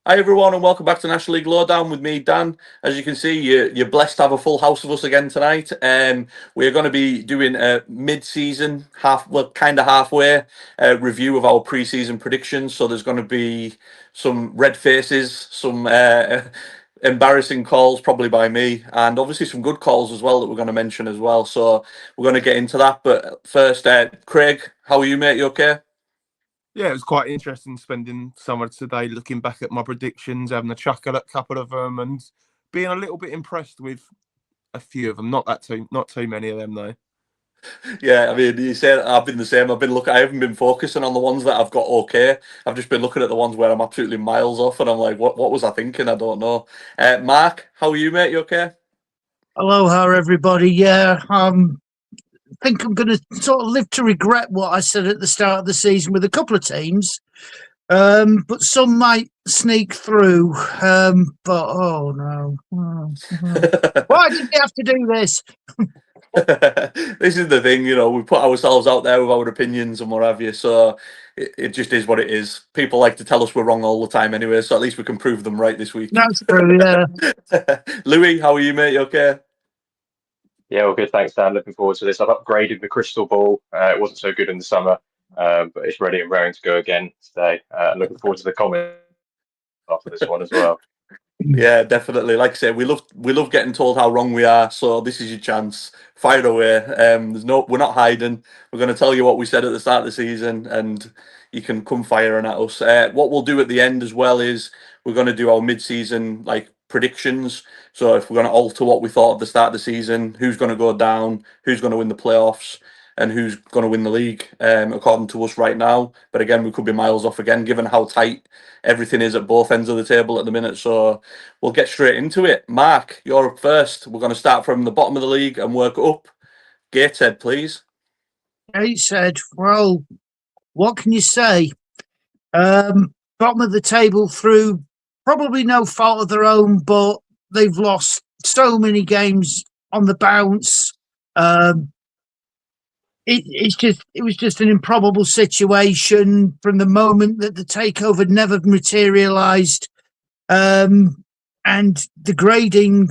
Hi everyone, and welcome back to National League Lowdown with me, Dan. As you can see, you're blessed to have a full house of us again tonight. We're going to be doing a mid-season, kind of halfway review of our pre-season predictions. So there's going to be some red faces, some embarrassing calls, probably by me, and obviously some good calls as well that we're going to mention as well. So we're going to get into that. But first, Craig, how are you, mate? You okay? Yeah, it was quite interesting spending summer today looking back at my predictions, having a chuckle at a couple of them, and being a little bit impressed with a few of them. Not too many of them though. Yeah, I mean, you say I've been the same. I haven't been focusing on the ones that I've got okay. I've just been looking at the ones where I'm absolutely miles off, and I'm like, what was I thinking? I don't know. Mark, how are you, mate? You okay? Aloha, everybody. Yeah, I think I'm going to sort of live to regret what I said at the start of the season with a couple of teams. But some might sneak through. But oh no. Why did we have to do this? This is the thing, we put ourselves out there with our opinions and what have you, so it just is what it is. People like to tell us we're wrong all the time anyway, so at least we can prove them right this week. That's true, yeah. Louis, how are you, mate? You okay? Yeah, well, good. Thanks, Dan. Looking forward to this. I've upgraded the crystal ball. It wasn't so good in the summer, but it's ready and raring to go again today. Looking forward to the comments after this one as well. Yeah, definitely. Like I said, we love getting told how wrong we are. So this is your chance. Fire away. We're not hiding. We're going to tell you what we said at the start of the season, and you can come firing at us. What we'll do at the end as well is we're going to do our mid-season predictions. So if we're going to alter what we thought at the start of the season, who's going to go down, who's going to win the playoffs, and who's going to win the league, according to us right now. But again, we could be miles off again, given how tight everything is at both ends of the table at the minute. So we'll get straight into it. Mark, you're up first. We're going to start from the bottom of the league and work up. Gateshead, please. Gateshead, well, what can you say? Bottom of the table through probably no fault of their own, but they've lost so many games on the bounce. It was just an improbable situation from the moment that the takeover never materialised, and the grading,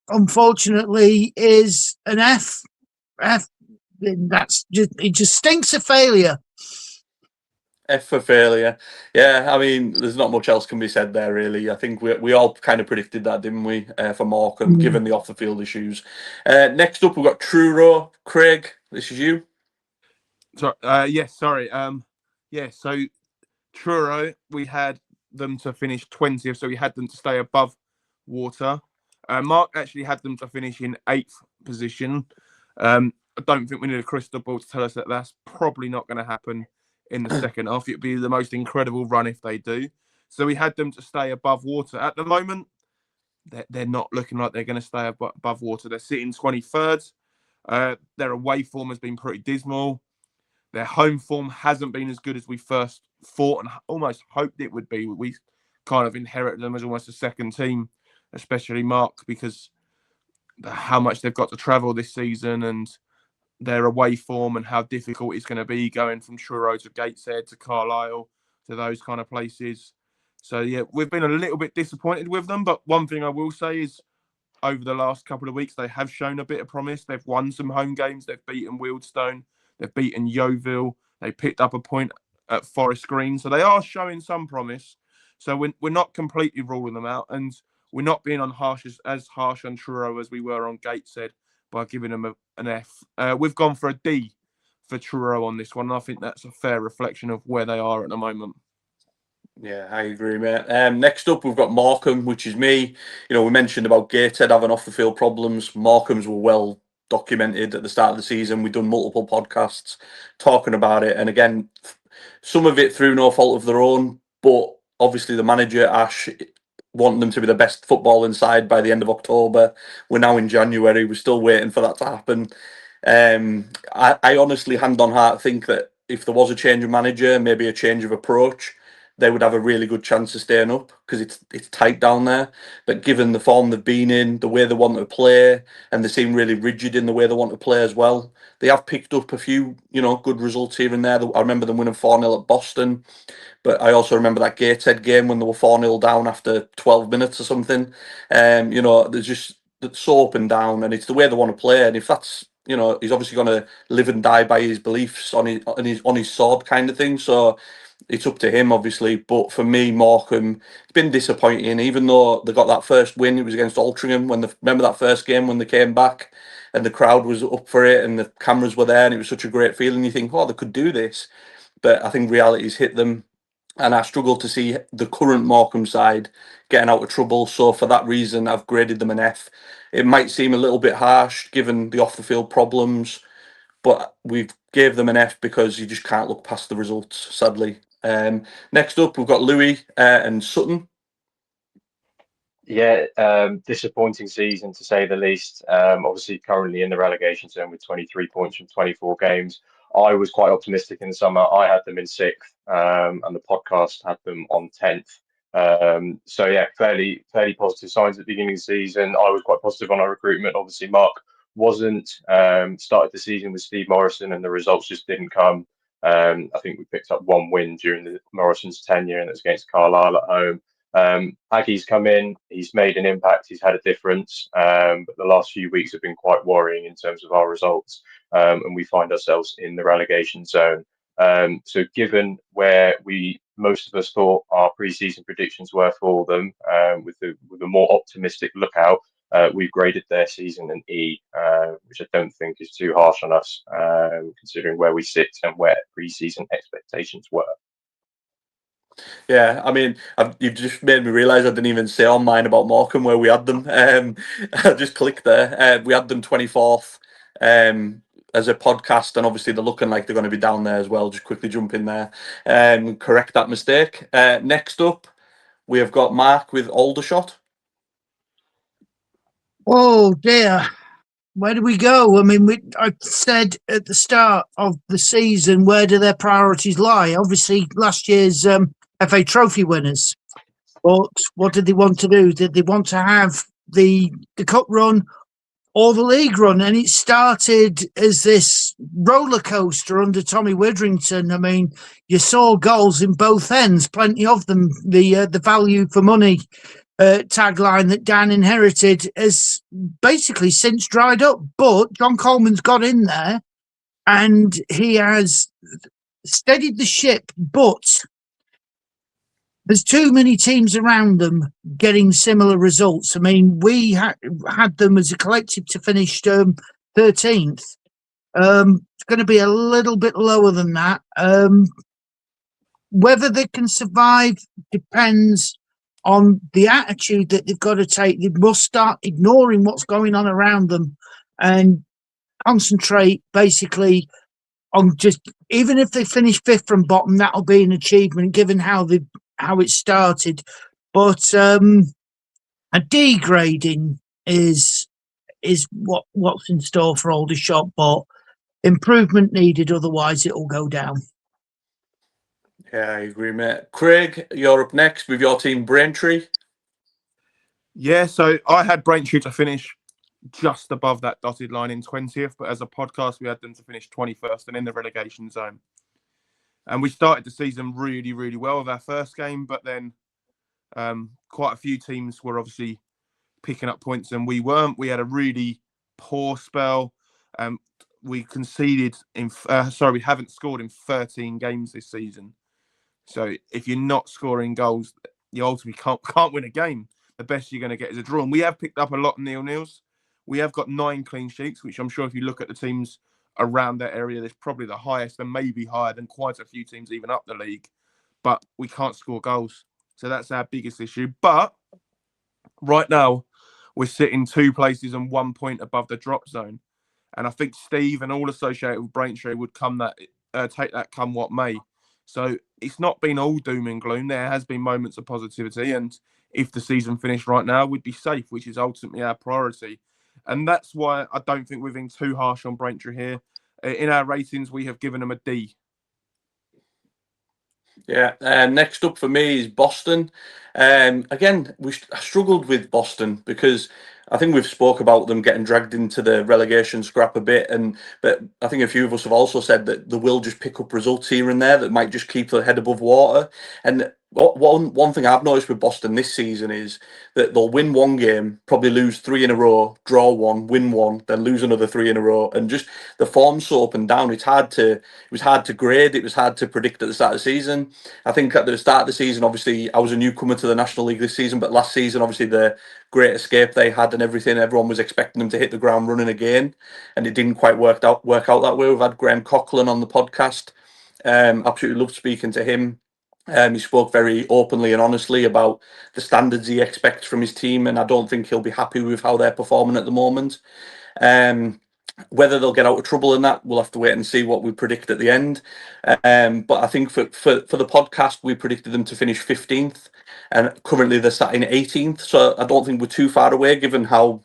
unfortunately, is an F. It just stinks of failure. F for failure. Yeah, I mean, there's not much else can be said there, really. I think we all kind of predicted that, didn't we, for Morecambe, given the off-the-field issues. Next up, we've got Truro. Craig, this is you. So, so Truro, we had them to finish 20th, so we had them to stay above water. Mark actually had them to finish in 8th position. I don't think we need a crystal ball to tell us that that's probably not going to happen in the second half. It'd be the most incredible run if they do. So we had them to stay above water. At the moment, they're not looking like they're going to stay above water. They're sitting 23rd. Their away form has been pretty dismal. Their home form hasn't been as good as we first thought and almost hoped it would be. We kind of inherited them as almost a second team, especially Mark, because how much they've got to travel this season and their away form and how difficult it's going to be going from Truro to Gateshead to Carlisle to those kind of places. So, yeah, we've been a little bit disappointed with them. But one thing I will say is over the last couple of weeks, they have shown a bit of promise. They've won some home games. They've beaten Wealdstone. They've beaten Yeovil. They picked up a point at Forest Green. So they are showing some promise. So we're not completely ruling them out. And we're not being as harsh on Truro as we were on Gateshead by giving them an F. We've gone for a D for Truro on this one. And I think that's a fair reflection of where they are at the moment. Yeah, I agree, mate. Next up, we've got Morecambe, which is me. We mentioned about Gateshead having off-the-field problems. Morecambe's were well documented at the start of the season. We've done multiple podcasts talking about it. And again, some of it through no fault of their own, but obviously the manager, Ash, wanting them to be the best footballing side by the end of October. We're now in January. We're still waiting for that to happen. I honestly, hand on heart, think that if there was a change of manager, maybe a change of approach, they would have a really good chance of staying up because it's tight down there. But given the form they've been in, the way they want to play, and they seem really rigid in the way they want to play as well, they have picked up a few, good results here and there. I remember them winning 4-0 at Boston, but I also remember that Gateshead game when they were 4-0 down after 12 minutes or something. There's just it's so up and down, and it's the way they want to play. And if that's, he's obviously going to live and die by his beliefs on his sword kind of thing. So it's up to him, obviously. But for me, Morecambe, it's been disappointing. Even though they got that first win, it was against Altrincham. Remember that first game when they came back, and the crowd was up for it, and the cameras were there, and it was such a great feeling. You think, oh, they could do this, but I think reality's hit them. And I struggle to see the current Morecambe side getting out of trouble. So for that reason, I've graded them an F. It might seem a little bit harsh given the off the field problems, but we've gave them an F because you just can't look past the results, sadly. Next up, we've got Louis and Sutton. Yeah, disappointing season to say the least. Obviously, currently in the relegation zone with 23 points from 24 games. I was quite optimistic in the summer. I had them in 6th, and the podcast had them on 10th. So yeah, fairly positive signs at the beginning of the season. I was quite positive on our recruitment. Obviously, Mark wasn't. Started the season with Steve Morrison, and the results just didn't come. I think we picked up 1 win during Morrison's tenure, and it was against Carlisle at home. Aggie's come in, he's made an impact, he's had a difference, but the last few weeks have been quite worrying in terms of our results, and we find ourselves in the relegation zone. So given where most of us thought our pre-season predictions were for them, with a more optimistic lookout, we've graded their season an E, which I don't think is too harsh on us, considering where we sit and where pre-season expectations were. Yeah, I mean, you've just made me realise I didn't even say on mine about Morecambe where we had them. I just clicked there. We had them 24th as a podcast, and obviously they're looking like they're going to be down there as well. Just quickly jump in there and correct that mistake. Next up, we have got Mark with Aldershot. Oh dear. Where do we go? I mean, I said at the start of the season, where do their priorities lie? Obviously, last year's FA Trophy winners. But what did they want to do? Did they want to have the cup run or the league run? And it started as this roller coaster under Tommy Witherington. I mean, you saw goals in both ends, plenty of them. The value for money tagline that Dan inherited has basically since dried up. But John Coleman's got in there and he has steadied the ship. But there's too many teams around them getting similar results. I mean, we had them as a collective to finish 13th. It's going to be a little bit lower than that. Whether they can survive depends on the attitude that they've got to take. They must start ignoring what's going on around them and concentrate basically on just, even if they finish 5th from bottom, that'll be an achievement given how it started. But a degrading is what's in store for Aldershot, but improvement needed, otherwise it'll go down. Yeah, I agree, mate. Craig, you're up next with your team, Braintree. Yeah, so I had Braintree to finish just above that dotted line in 20th, but as a podcast, we had them to finish 21st and in the relegation zone. And we started the season really, really well with our first game, but then quite a few teams were obviously picking up points and we weren't. We had a really poor spell. We conceded we haven't scored in 13 games this season. So if you're not scoring goals, you ultimately can't win a game. The best you're going to get is a draw. And we have picked up a lot of 0-0s. We have got 9 clean sheets, which I'm sure if you look at the teams around that area, there's probably the highest and maybe higher than quite a few teams even up the league. But we can't score goals. So that's our biggest issue. But right now, we're sitting 2 places and 1 point above the drop zone. And I think Steve and all associated with Braintree would take that come what may. So it's not been all doom and gloom. There has been moments of positivity. And if the season finished right now, we'd be safe, which is ultimately our priority. And that's why I don't think we're being too harsh on Braintree here. In our ratings, we have given them a D. Yeah. Next up for me is Boston. Again, I struggled with Boston because I think we've spoke about them getting dragged into the relegation scrap a bit, but I think a few of us have also said that they will just pick up results here and there that might just keep their head above water. And one thing I've noticed with Boston this season is that they'll win one game, probably lose three in a row, draw one, win one, then lose another three in a row, and just the form's so up and down. It was hard to grade. It was hard to predict at the start of the season. I think at the start of the season, obviously, I was a newcomer to the National League this season, but last season, obviously, the great escape they had and everything, everyone was expecting them to hit the ground running again, and it didn't quite work out that way. We've had Graham Coughlin on the podcast. Absolutely loved speaking to him. He spoke very openly and honestly about the standards he expects from his team, and I don't think he'll be happy with how they're performing at the moment. Um, Whether they'll get out of trouble in that, we'll have to wait and see what we predict at the end. But I think for the podcast, we predicted them to finish 15th, and currently they're sat in 18th. So I don't think we're too far away, given how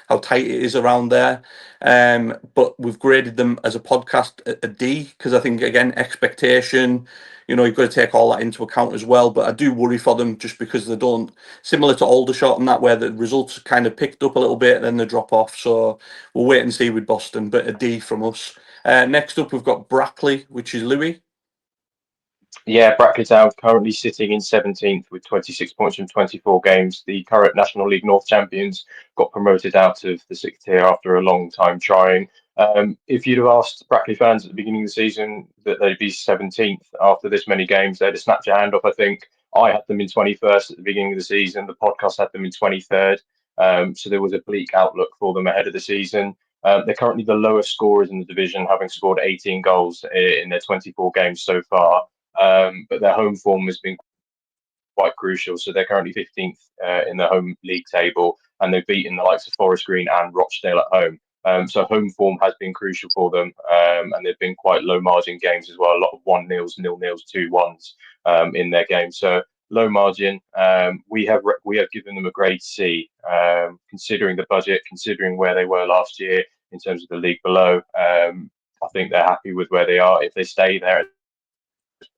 how tight it is around there. But we've graded them as a podcast a D because I think again expectation. You've got to take all that into account as well. But I do worry for them just because they don't, similar to Aldershot and that, where the results kind of picked up a little bit and then they drop off. So we'll wait and see with Boston, but a D from us. Next up, we've got Brackley, which is Louis. Yeah, Brackley Town currently sitting in 17th with 26 points from 24 games. The current National League North champions got promoted out of the sixth tier after a long time trying. If you'd have asked Brackley fans at the beginning of the season that they'd be 17th after this many games, they'd have snapped your hand off, I think. I had them in 21st at the beginning of the season. The podcast had them in 23rd. So there was a bleak outlook for them ahead of the season. They're currently the lowest scorers in the division, having scored 18 goals in their 24 games so far. But their home form has been quite crucial. So they're currently 15th in the home league table, and they've beaten the likes of Forest Green and Rochdale at home. So home form has been crucial for them, and they've been quite low margin games as well. A lot of 1-0s, 0-0s, 2-1s in their games. So low margin. We have given them a grade C, considering the budget, considering where they were last year in terms of the league below. I think they're happy with where they are. If they stay there,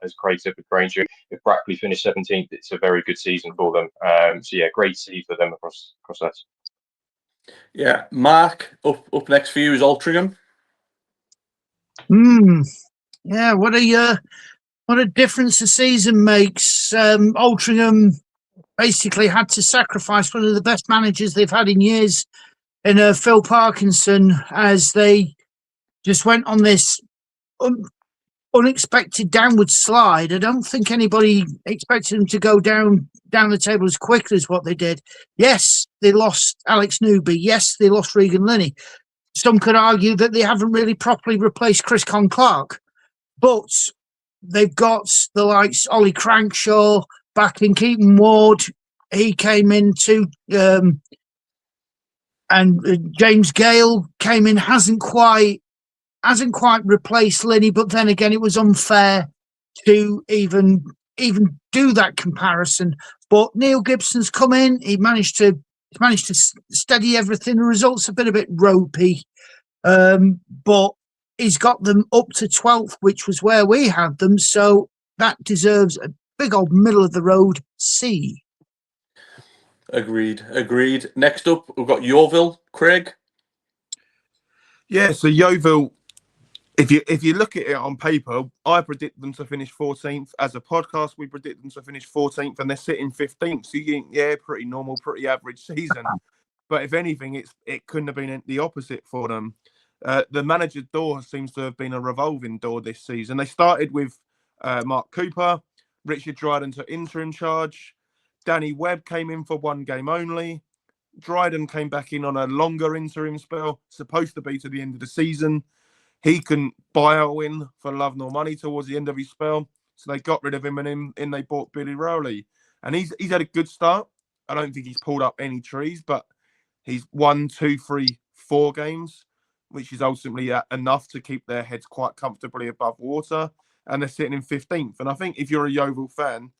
as Craig said with Granger, if Brackley finish 17th, it's a very good season for them. So yeah, great C for them across that. Yeah, Mark, up next for you is Altrincham. Yeah, what a difference the season makes. Altrincham basically had to sacrifice one of the best managers they've had in years in Phil Parkinson, as they just went on this unexpected downward slide. I don't think anybody expected them to go down the table as quickly as what they did. Yes, they lost Alex Newby. Yes, they lost Regan Linney. Some could argue that they haven't really properly replaced Chris Con-Clark, but they've got the likes Ollie Crankshaw back in. Keaton Ward, he came in too, and James Gale came in, hasn't quite replaced Linney, but then again, it was unfair to even do that comparison. But Neil Gibson's come in; he managed to steady everything. The results have been a bit ropey, but he's got them up to 12th, which was where we had them. So that deserves a big old middle of the road C. Agreed. Next up, we've got Yeovil, Craig. Yeah, so Yeovil, if you look at it on paper, I predict them to finish 14th. As a podcast, we predict them to finish 14th, and they're sitting 15th. So you think, yeah, pretty normal, pretty average season. But if anything, it couldn't have been the opposite for them. The manager's door seems to have been a revolving door this season. They started with Mark Cooper, Richard Dryden to interim charge, Danny Webb came in for one game only. Dryden came back in on a longer interim spell, supposed to be to the end of the season. He couldn't buy a win for love nor money towards the end of his spell, so they got rid of him and they bought Billy Rowley. And he's had a good start. I don't think he's pulled up any trees, but he's 1, 2, 3, 4 games, which is ultimately enough to keep their heads quite comfortably above water. And they're sitting in 15th. And I think if you're a Yeovil fan,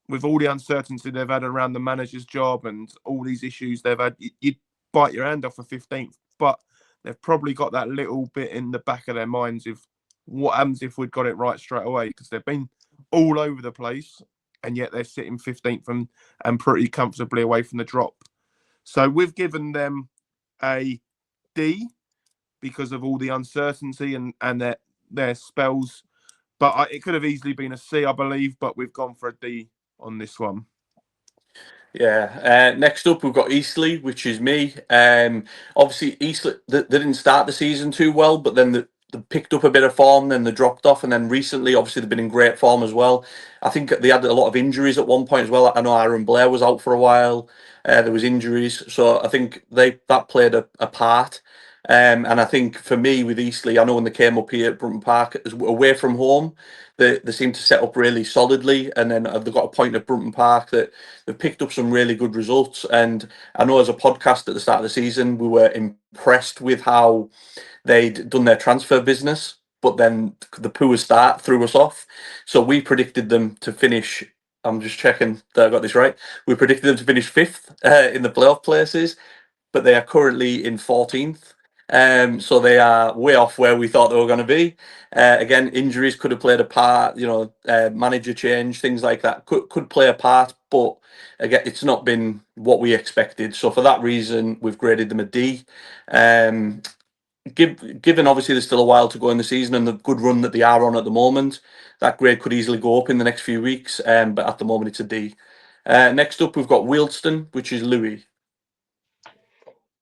with all the uncertainty they've had around the manager's job and all these issues they've had, you'd bite your hand off for 15th. But they've probably got that little bit in the back of their minds of what happens if we'd got it right straight away, because they've been all over the place, and yet they're sitting 15th and pretty comfortably away from the drop. So we've given them a D because of all the uncertainty and their spells. But it could have easily been a C, I believe, but we've gone for a D on this one. Yeah. Next up, we've got Eastleigh, which is me. Obviously, Eastleigh they didn't start the season too well, but then they picked up a bit of form, then they dropped off, and then recently, obviously, they've been in great form as well. I think they had a lot of injuries at one point as well. I know Aaron Blair was out for a while. There was injuries, so I think that played a part. And I think for me with Eastleigh, I know when they came up here at Brunton Park, away from home, they seem to set up really solidly, and then they've got a point at Brunton Park that they've picked up some really good results. And I know as a podcast at the start of the season, we were impressed with how they'd done their transfer business, but then the poor start threw us off. So we predicted them to finish. I'm just checking that I got this right. We predicted them to finish fifth in the playoff places, but they are currently in 14th. So they are way off where we thought they were going to be. Again, injuries could have played a part. Manager change, things like that could play a part. But again, it's not been what we expected. So for that reason, we've graded them a D. Given obviously there's still a while to go in the season and the good run that they are on at the moment, that grade could easily go up in the next few weeks. But at the moment, it's a D. Next up, we've got Wealdstone, which is Louis.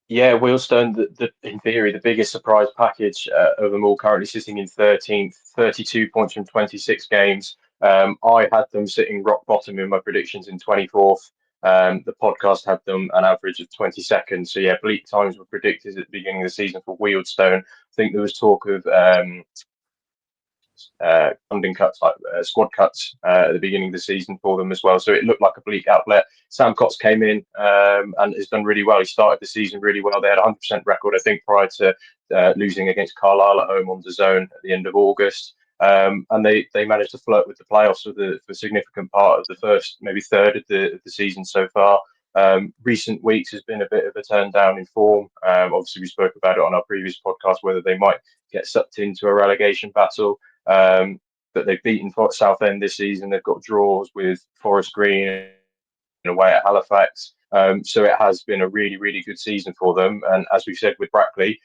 Yeah, Wealdstone, in theory, the biggest surprise package of them all, currently sitting in 13th, 32 points from 26 games. I had them sitting rock bottom in my predictions in 24th. The podcast had them an average of 22nd. So, yeah, bleak times were predicted at the beginning of the season for Wealdstone. I think there was talk of funding cuts, like squad cuts at the beginning of the season for them as well. So it looked like a bleak outlet. Sam Cox came in and has done really well. He started the season really well. They had a 100% record, I think, prior to losing against Carlisle at home on the Zone at the end of August. And they managed to flirt with the playoffs for a significant part of the first, maybe third of the season so far. Recent weeks has been a bit of a turn down in form. Obviously, we spoke about it on our previous podcast, whether they might get sucked into a relegation battle. But they've beaten Southend this season. They've got draws with Forest Green and away at Halifax. So it has been a really, really good season for them. And as we've said with Brackley,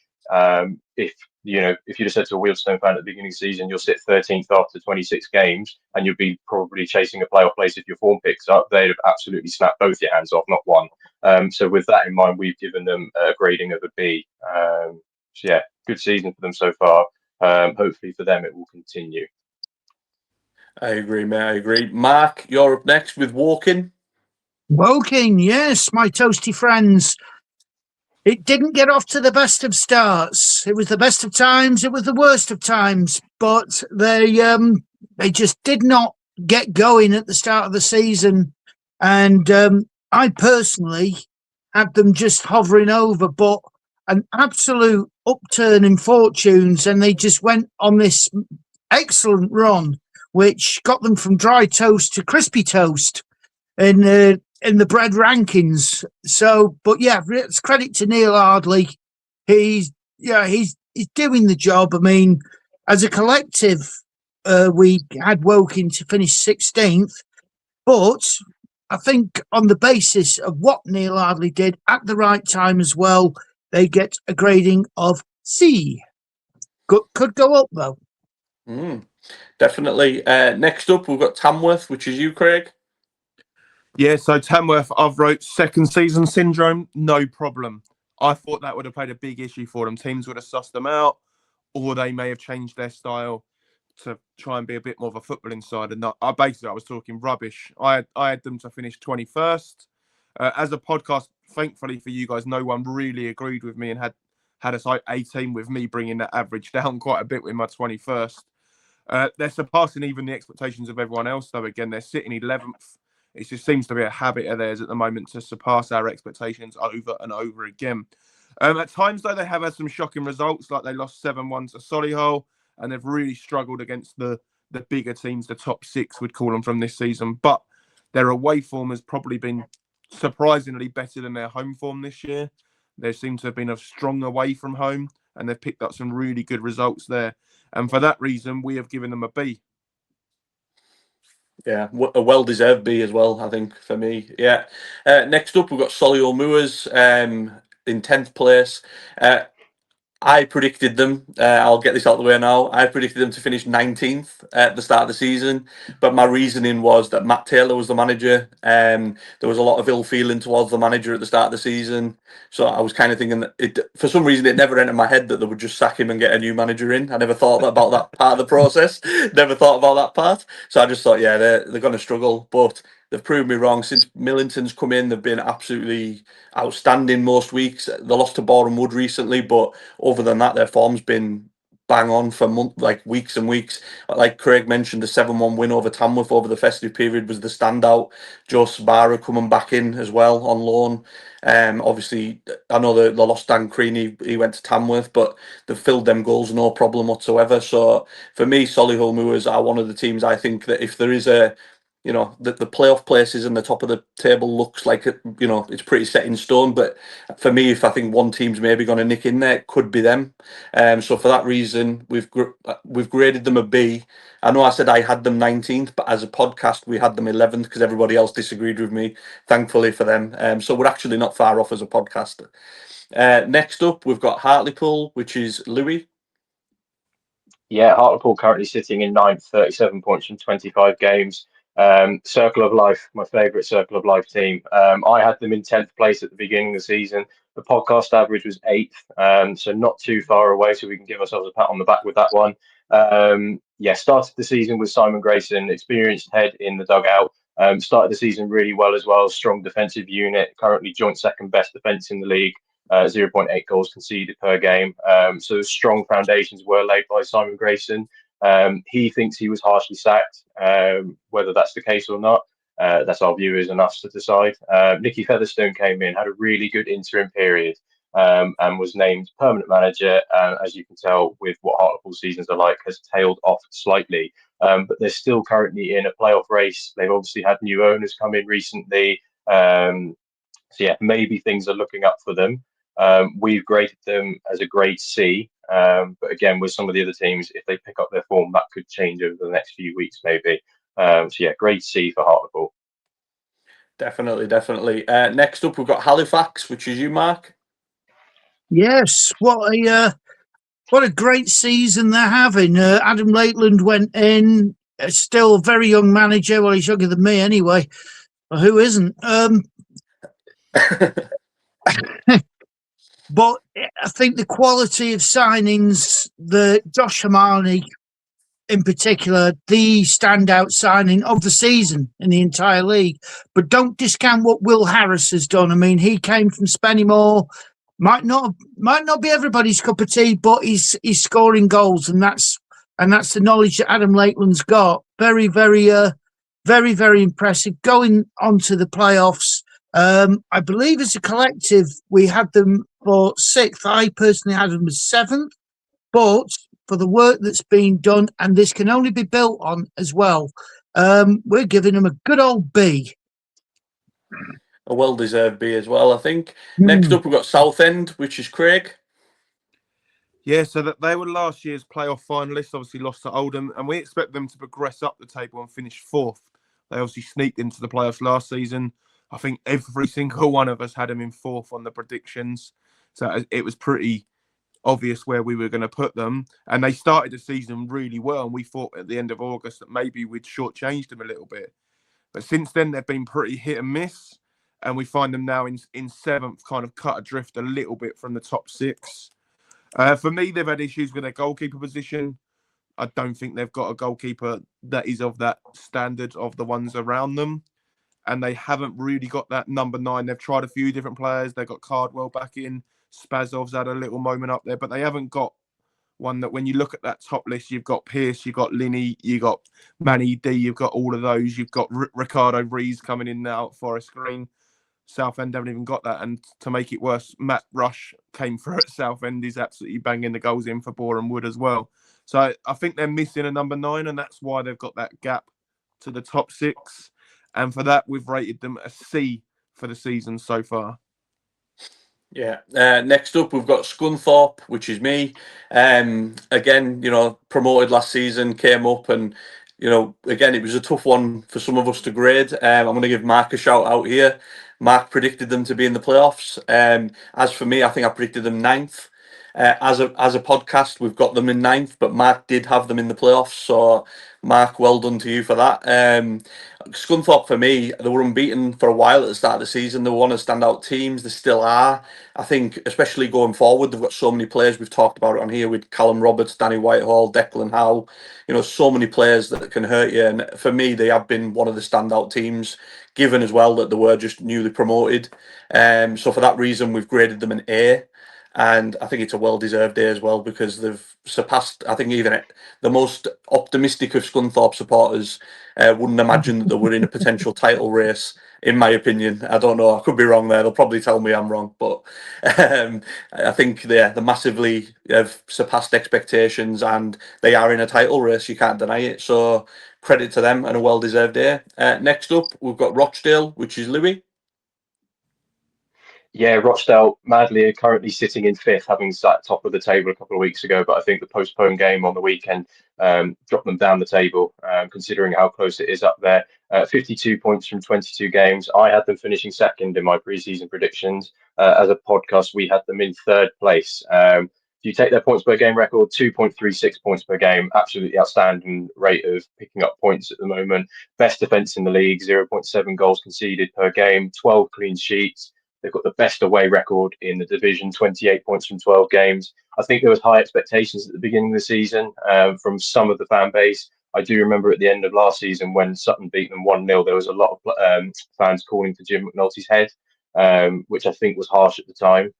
if you'd have said to a Wealdstone fan at the beginning of the season, you'll sit 13th after 26 games and you'll be probably chasing a playoff place if your form picks up, they'd have absolutely snapped both your hands off, not one. So with that in mind, we've given them a grading of a B. So yeah, good season for them so far. Hopefully for them, it will continue. I agree, mate. I agree. Mark, you're up next with Woking. Woking, yes, my toasty friends. It didn't get off to the best of starts. It was the best of times. It was the worst of times. But they just did not get going at the start of the season. And I personally had them just hovering over, but an absolute upturn in fortunes. And they just went on this excellent run, which got them from dry toast to crispy toast in the bread rankings. So, but yeah, it's credit to Neil Ardley. He's doing the job. I mean, as a collective, we had Woking to finish 16th, but I think on the basis of what Neil Ardley did at the right time as well, they get a grading of C. Could go up though. Definitely. Next up, we've got Tamworth, which is you, Craig. Yeah, so Tamworth, I've wrote second season syndrome, no problem. I thought that would have played a big issue for them. Teams would have sussed them out, or they may have changed their style to try and be a bit more of a footballing side. And I was talking rubbish. I had them to finish 21st. As a podcast, thankfully for you guys, no one really agreed with me and had us like 18, with me bringing that average down quite a bit with my 21st. They're surpassing even the expectations of everyone else, though. Again, they're sitting 11th. It just seems to be a habit of theirs at the moment to surpass our expectations over and over again. At times, though, they have had some shocking results, like they lost 7-1 to Solihull, and they've really struggled against the bigger teams, the top six, we'd call them, from this season. But their away form has probably been surprisingly better than their home form this year. They seem to have been a strong away from home, and they've picked up some really good results there. And for that reason, we have given them a B. Yeah, a well-deserved B as well, I think, for me. Yeah. Next up, we've got Solihull Moors in 10th place. I predicted them. I'll get this out of the way now. I predicted them to finish 19th at the start of the season, but my reasoning was that Matt Taylor was the manager. There was a lot of ill feeling towards the manager at the start of the season, so I was kind of thinking that for some reason, it never entered my head that they would just sack him and get a new manager in. I never thought about that part of the process. Never thought about that part. So I just thought, yeah, they're going to struggle, but they've proved me wrong. Since Millington's come in, they've been absolutely outstanding most weeks. They lost to Boreham Wood recently, but other than that, their form's been bang on for weeks and weeks. Like Craig mentioned, the 7-1 win over Tamworth over the festive period was the standout. Joe Sabara coming back in as well on loan. Obviously, I know they lost Dan Crean, he went to Tamworth, but they've filled them goals no problem whatsoever. So for me, Solihull Moors are one of the teams I think that if there is the playoff places and the top of the table looks like it's pretty set in stone. But for me, if I think one team's maybe going to nick in there, it could be them. So for that reason, we've graded them a B. I know I said I had them 19th, but as a podcast, we had them 11th because everybody else disagreed with me. Thankfully for them, so we're actually not far off as a podcast. Next up, we've got Hartlepool, which is Louis. Yeah, Hartlepool currently sitting in ninth, 37 points from 25 games. Circle of Life, my favourite Circle of Life team. I had them in 10th place at the beginning of the season. The podcast average was 8th, so not too far away, so we can give ourselves a pat on the back with that one. Started the season with Simon Grayson, experienced head in the dugout. Started the season really well as well, strong defensive unit, currently joint second best defence in the league. 0.8 goals conceded per game. So strong foundations were laid by Simon Grayson. He thinks he was harshly sacked. Whether that's the case or not, that's our viewers and us to decide. Nicky Featherstone came in, had a really good interim period, and was named permanent manager. As you can tell, with what Hartlepool seasons are like, has tailed off slightly. But they're still currently in a playoff race. They've obviously had new owners come in recently. So yeah, maybe things are looking up for them. We've graded them as a grade C, but again, with some of the other teams, if they pick up their form, that could change over the next few weeks, maybe. So yeah, grade C for Hartlepool. Definitely. Next up, we've got Halifax, which is you, Mark. Yes, what a great season they're having. Adam Lakeland went in, still a very young manager. Well, he's younger than me anyway. Well, who isn't? But I think the quality of signings, the Josh Hamani in particular, the standout signing of the season in the entire league. But don't discount what Will Harris has done. I mean, he came from Spennymoor. Might not be everybody's cup of tea, but he's scoring goals, and that's the knowledge that Adam Lakeland's got. Very, very, very, very impressive. Going on to the playoffs. I believe as a collective, we had them for 6th. I personally had them as 7th, but for the work that's been done, and this can only be built on as well, we're giving them a good old B. A well-deserved B as well, I think. Next up, we've got Southend, which is Craig. Yeah, so that they were last year's playoff finalists, obviously lost to Oldham, and we expect them to progress up the table and finish 4th. They obviously sneaked into the playoffs last season. I think every single one of us had them in 4th on the predictions. So it was pretty obvious where we were going to put them. And they started the season really well, and we thought at the end of August that maybe we'd shortchanged them a little bit. But since then, they've been pretty hit and miss, and we find them now in 7th, kind of cut adrift a little bit from the top 6. For me, they've had issues with their goalkeeper position. I don't think they've got a goalkeeper that is of that standard of the ones around them. And they haven't really got that number 9. They've tried a few different players. They've got Cardwell back in. Spazov's had a little moment up there, but they haven't got one that when you look at that top list, you've got Pearce, you've got Linney, you've got Manny D, you've got all of those. You've got Ricardo Rees coming in now at Forest Green. Southend haven't even got that. And to make it worse, Matt Rush came through at Southend. He's absolutely banging the goals in for Boreham Wood as well. So I think they're missing a number 9, and that's why they've got that gap to the top 6. And for that, we've rated them a C for the season so far. Yeah. Next up, we've got Scunthorpe, which is me. Again, promoted last season, came up and again, it was a tough one for some of us to grade. I'm going to give Mark a shout out here. Mark predicted them to be in the playoffs. As for me, I think I predicted them ninth. As a podcast, we've got them in ninth, but Mark did have them in the playoffs. So, Mark, well done to you for that. Scunthorpe, for me, they were unbeaten for a while at the start of the season. They were one of the standout teams. They still are. I think, especially going forward, they've got so many players. We've talked about it on here with Callum Roberts, Danny Whitehall, Declan Howe. So many players that can hurt you. And for me, they have been one of the standout teams, given as well that they were just newly promoted. So for that reason, we've graded them an A. And I think it's a well-deserved A as well, because they've surpassed, I think, even the most optimistic of Scunthorpe supporters wouldn't imagine that they were in a potential title race, in my opinion. I don't know, I could be wrong there. They'll probably tell me I'm wrong. But I think they massively have surpassed expectations, and they are in a title race. You can't deny it. So credit to them and a well-deserved A. Next up, we've got Rochdale, which is Louis. Yeah, Rochdale madly are currently sitting in fifth, having sat top of the table a couple of weeks ago. But I think the postponed game on the weekend dropped them down the table, considering how close it is up there. 52 points from 22 games. I had them finishing second in my preseason predictions. As a podcast, we had them in third place. If you take their points per game record, 2.36 points per game, absolutely outstanding rate of picking up points at the moment. Best defence in the league, 0.7 goals conceded per game, 12 clean sheets. They've got the best away record in the division, 28 points from 12 games. I think there was high expectations at the beginning of the season from some of the fan base. I do remember at the end of last season when Sutton beat them 1-0, there was a lot of fans calling for Jim McNulty's head, which I think was harsh at the time,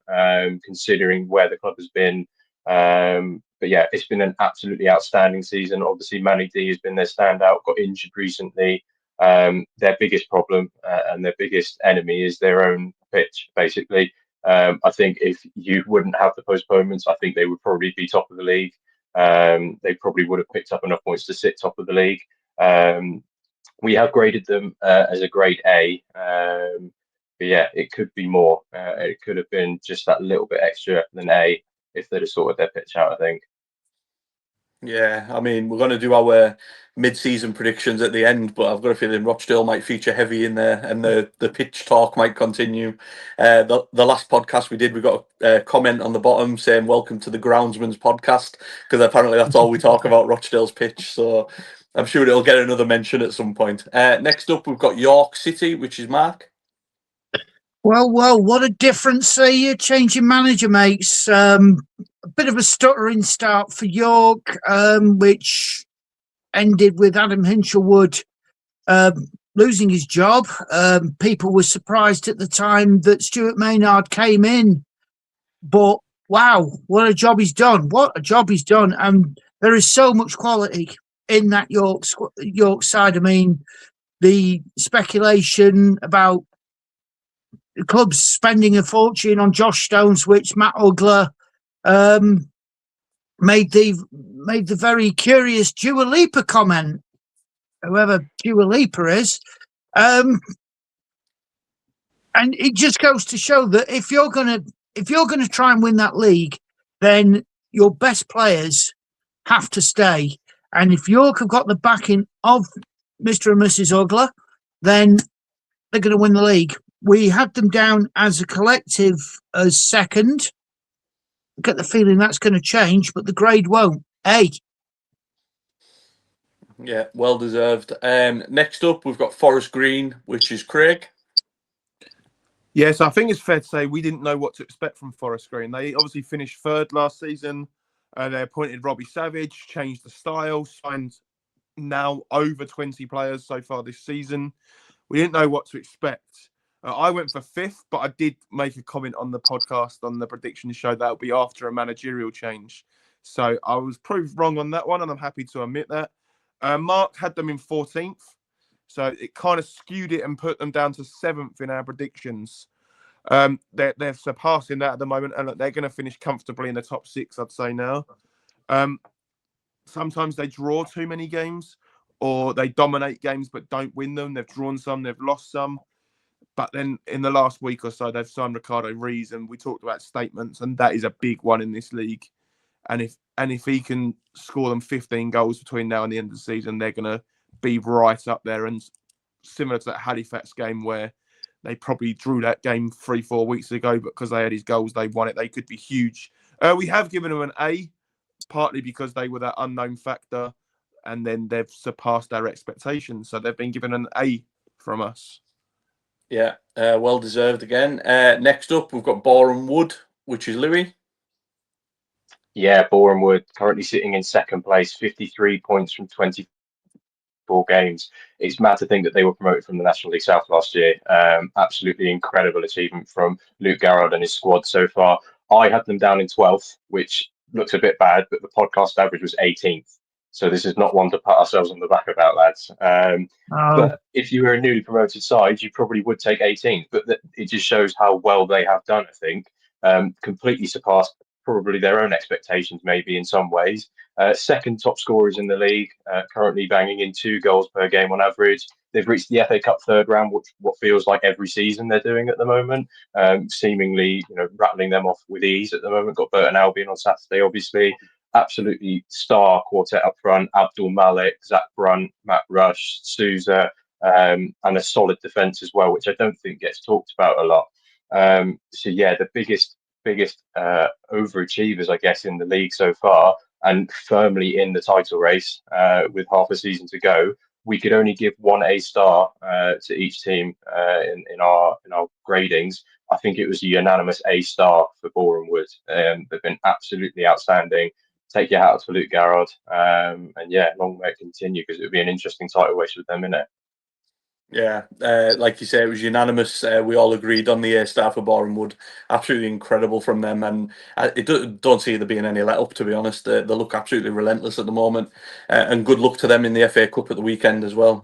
considering where the club has been. But yeah, it's been an absolutely outstanding season. Obviously, Manny D has been their standout, got injured recently. Their biggest problem and their biggest enemy is their own pitch, basically. I think if you wouldn't have the postponements, I think they would probably be top of the league. They probably would have picked up enough points to sit top of the league. We have graded them as a grade A. But yeah, it could be more. It could have been just that little bit extra than A if they'd have sorted their pitch out, I think. Yeah, I mean, we're going to do our mid-season predictions at the end, but I've got a feeling Rochdale might feature heavy in there, and the pitch talk might continue. The last podcast we did, we got a comment on the bottom saying "Welcome to the Groundsman's podcast," because apparently that's all we talk about, Rochdale's pitch. So I'm sure it'll get another mention at some point. Next up, we've got York City, which is Mark. Well, what a difference a changing manager makes. A bit of a stuttering start for York, which ended with Adam Hinshelwood losing his job. People were surprised at the time that Stuart Maynard came in. But wow, what a job he's done. What a job he's done. And there is so much quality in that York side. I mean, the speculation about the club's spending a fortune on Josh Stones, which Matt Ugler made the very curious Dua Lipa comment, whoever Dua Lipa is. And it just goes to show that if you're gonna try and win that league, then your best players have to stay. And if York have got the backing of Mr. and Mrs. Ugler, then they're going to win the league. We had them down as a collective as second. I get the feeling that's going to change, but the grade won't. A. Yeah, well deserved. Next up, we've got Forest Green, which is Craig. Yes, I think it's fair to say we didn't know what to expect from Forest Green. They obviously finished third last season. They appointed Robbie Savage, changed the style, signed now over 20 players so far this season. We didn't know what to expect. I went for fifth, but I did make a comment on the podcast on the prediction show that will be after a managerial change. So I was proved wrong on that one, and I'm happy to admit that. Mark had them in 14th. So it kind of skewed it and put them down to 7th in our predictions. They're surpassing that at the moment, and they're going to finish comfortably in the top 6, I'd say now. Sometimes they draw too many games, or they dominate games but don't win them. They've drawn some, they've lost some. But then in the last week or so, they've signed Ricardo Rees, and we talked about statements, and that is a big one in this league. and if he can score them 15 goals between now and the end of the season, they're going to be right up there. And similar to that Halifax game where they probably drew that game 3-4 weeks ago, but because they had his goals, they won it. They could be huge. We have given them an A, partly because they were that unknown factor, and then they've surpassed our expectations. So they've been given an A from us. Yeah, well deserved again. Next up, we've got Boreham Wood, which is Louis. Yeah, Boreham Wood currently sitting in second place, 53 points from 24 games. It's mad to think that they were promoted from the National League South last year. Absolutely incredible achievement from Luke Garrard and his squad so far. I had them down in 12th, which looks a bit bad, but the podcast average was 18th. So this is not one to pat ourselves on the back about, lads. But if you were a newly promoted side, you probably would take 18th. But it just shows how well they have done, I think. Completely surpassed probably their own expectations, maybe in some ways. Second top scorers in the league, currently banging in 2 goals per game on average. They've reached the FA Cup third round, which what feels like every season they're doing at the moment. Seemingly, rattling them off with ease at the moment. Got Burton Albion on Saturday, obviously. Absolutely star quartet up front: Abdul Malik, Zach Brunt, Matt Rush, Souza, and a solid defence as well, which I don't think gets talked about a lot. So yeah, the biggest overachievers, I guess, in the league so far, and firmly in the title race with half a season to go. We could only give 1 A star to each team in our gradings. I think it was a unanimous A star for Boreham Wood. They've been absolutely outstanding. Take your hat off to Luke Garrard, and yeah, long may it continue, because it would be an interesting title race with them, innit? Yeah, like you say, it was unanimous. We all agreed on the A star for Boreham Wood. Absolutely incredible from them, and don't see there being any let up. To be honest, they look absolutely relentless at the moment, and good luck to them in the FA Cup at the weekend as well.